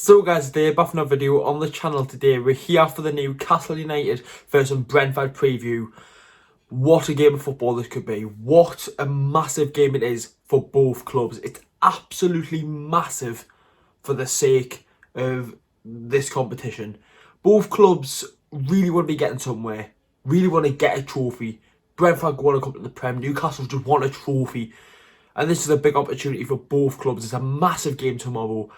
So guys, today back from a video on the channel. Today we're here for the Newcastle United versus Brentford preview. What a game of football this could be. What a massive game it is for both clubs. It's absolutely massive for the sake of this competition. Both clubs really want to be getting somewhere, really want to get a trophy. Brentford want to come to the Prem, Newcastle just want a trophy. And this is a big opportunity for both clubs. It's a massive game tomorrow.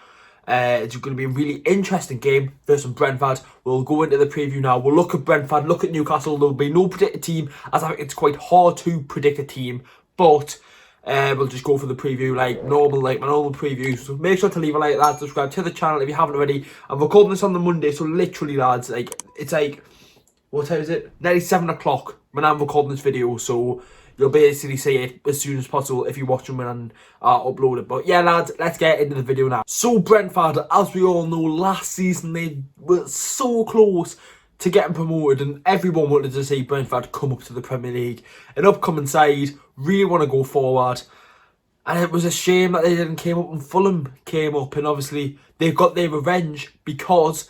It's going to be a really interesting game versus Brentford. We'll go into the preview now. We'll look at Brentford, look at Newcastle. There'll be no predicted team, as I think it's quite hard to predict a team. But we'll just go for the preview like normal, like my normal preview. So make sure to leave a like, that, subscribe to the channel if you haven't already. I'm recording this on the Monday, so literally, lads, it's like, what time is it? Nearly 7 o'clock when I'm recording this video. So you'll basically see it as soon as possible if you're watching when I upload it. But yeah, lads, let's get into the video now. So Brentford, as we all know, last season they were so close to getting promoted and everyone wanted to see Brentford come up to the Premier League. An upcoming side, really want to go forward. And it was a shame that they didn't came up and Fulham came up. And obviously they've got their revenge because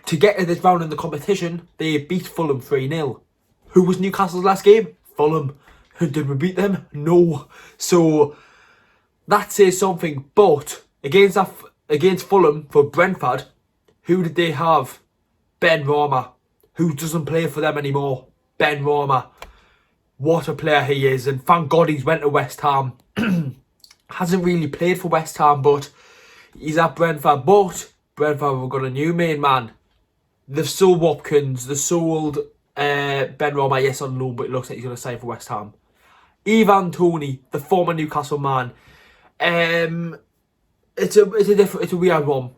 to get to this round in the competition, they beat Fulham 3-0. Who was Newcastle's last game? Fulham. Did we beat them? No. So that says something. But against Fulham for Brentford, who did they have? Ben Rama, who doesn't play for them anymore. Ben Rama, what a player he is, and thank God he's went to West Ham. Hasn't really played for West Ham, but he's at Brentford. But Brentford have got a new main man. They've sold Watkins. They've sold Ben Rama, yes or no, but it looks like he's going to sign for West Ham. Ivan Toney, the former Newcastle man. It's a weird one.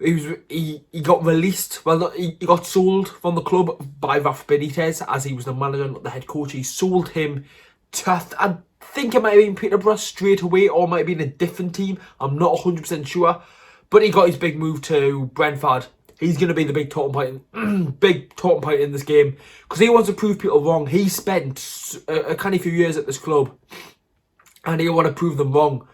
He got released. Well, he got sold from the club by Rafa Benitez as he was the manager, not the head coach. He sold him to, I think it might have been Peterborough straight away, or it might have been a different team. I'm not 100% sure, but he got his big move to Brentford. He's going to be the big talking point in this game because he wants to prove people wrong. He spent a kind of few years at this club and he'll want to prove them wrong.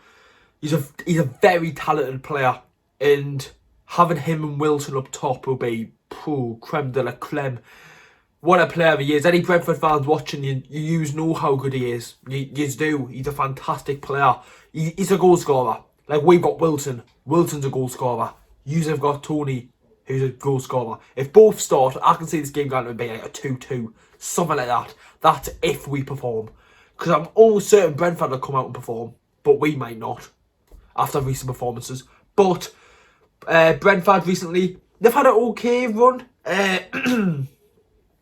He's a very talented player, and having him and Wilson up top will be creme de la creme. What a player he is. Any Brentford fans watching, you know how good he is. You do. He's a fantastic player. He's a goal scorer. Like, we've got Wilson. Wilson's a goal scorer. You've got Toney, who's a goal scorer. If both start, I can see this game going to be like a 2-2. Something like that. That's if we perform. Because I'm almost certain Brentford will come out and perform. But we might not. After recent performances. But Brentford recently, they've had an okay run. In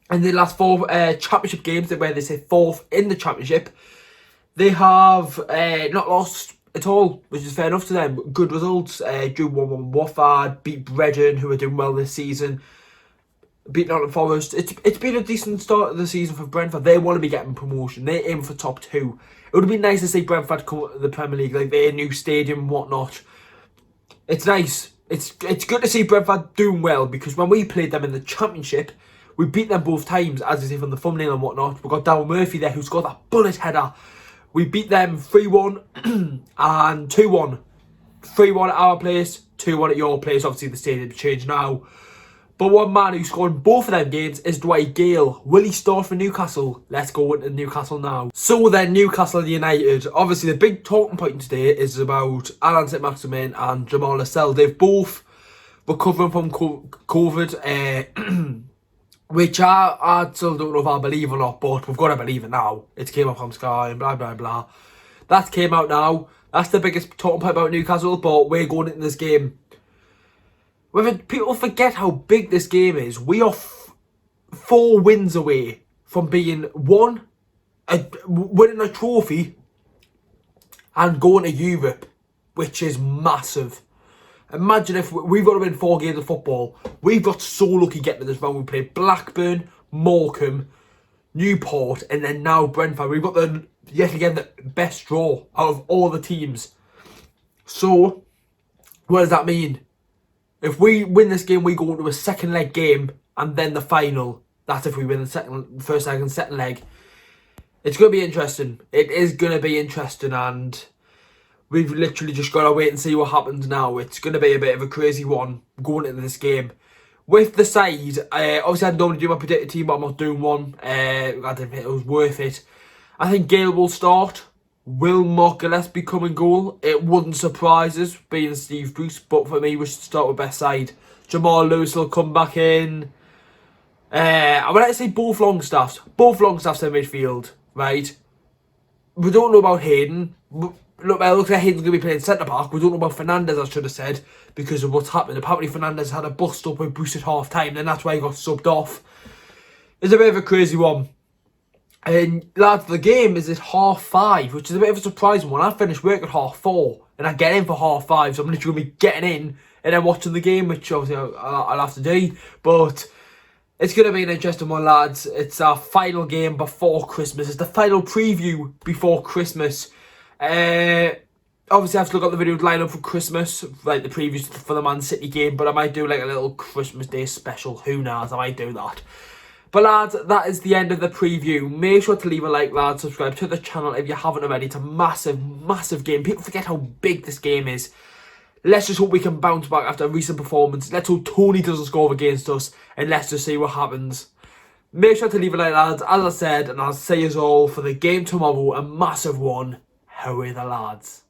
the last 4 championship games, where they say 4th in the championship. They have not lost at all, which is fair enough to them. Good results. Drew 1-1 Watford, beat Bredon, who are doing well this season. Beat Nottingham Forest. It's been a decent start of the season for Brentford. They want to be getting promotion. They aim for top 2. It would have been nice to see Brentford come to the Premier League, like their new stadium and whatnot. It's nice. It's good to see Brentford doing well, because when we played them in the Championship, we beat them both times, as you see from the thumbnail and whatnot. We've got Darryl Murphy there, who's got that bullet header. We beat them 3-1 and 2-1. 3-1 at our place, 2-1 at your place. Obviously, the stadium's changed now. But one man who scored in both of them games is Dwight Gale. Will he start for Newcastle? Let's go into Newcastle now. So then, Newcastle United. Obviously, the big talking point today is about Alan St-Maximin and Jamal Lascelles. They've both recovering from COVID. Which I still don't know if I believe or not, but we've got to believe it now. It came up from Sky and blah, blah, blah. That came out now. That's the biggest talking point about Newcastle, but we're going into this game. Whether people forget how big this game is, we are 4 wins away from being winning a trophy and going to Europe, which is massive. Imagine if we've got to win 4 games of football. We've got so lucky getting to this round. We played Blackburn, Morecambe, Newport, and then now Brentford. We've got yet again the best draw out of all the teams. So, what does that mean? If we win this game, we go into a second leg game and then the final. That's if we win the first leg and second leg. It's going to be interesting. It is going to be interesting, and we've literally just got to wait and see what happens now. It's going to be a bit of a crazy one going into this game. With the side, obviously I don't normally do my predicted team, but I'm not doing one. I didn't think it was worth it. I think Gale will start. Will Mark Gillespie come in goal? It wouldn't surprise us, being Steve Bruce, but for me, we should start with best side. Jamal Lewis will come back in. I would like to say both Longstaffs. Both Longstaffs in midfield, right? We don't know about Hayden. Look, it looks like Hayden's going to be playing centre-back. We don't know about Fernandez, I should have said, because of what's happened. Apparently Fernandez had a bust-up with Bruce at half-time, and that's why he got subbed off. It's a bit of a crazy one. And lads, the game is at 5:30, which is a bit of a surprising one. I finished work at 4:30, and I get in for 5:30, so I'm literally going to be getting in and then watching the game, which obviously I'll have to do. But it's going to be an interesting one, lads. It's our final game before Christmas. It's the final preview before Christmas. Obviously I have to look up the video lineup for Christmas, like the previews for the Man City game, but I might do like a little Christmas Day special. Who knows? I might do that. But lads, that is the end of the preview. Make sure to leave a like, lads. Subscribe to the channel if you haven't already. It's a massive, massive game. People forget how big this game is. Let's just hope we can bounce back after a recent performance. Let's hope Tony doesn't score against us. And let's just see what happens. Make sure to leave a like, lads. As I said, and I'll see you all for the game tomorrow. A massive one. How are the lads?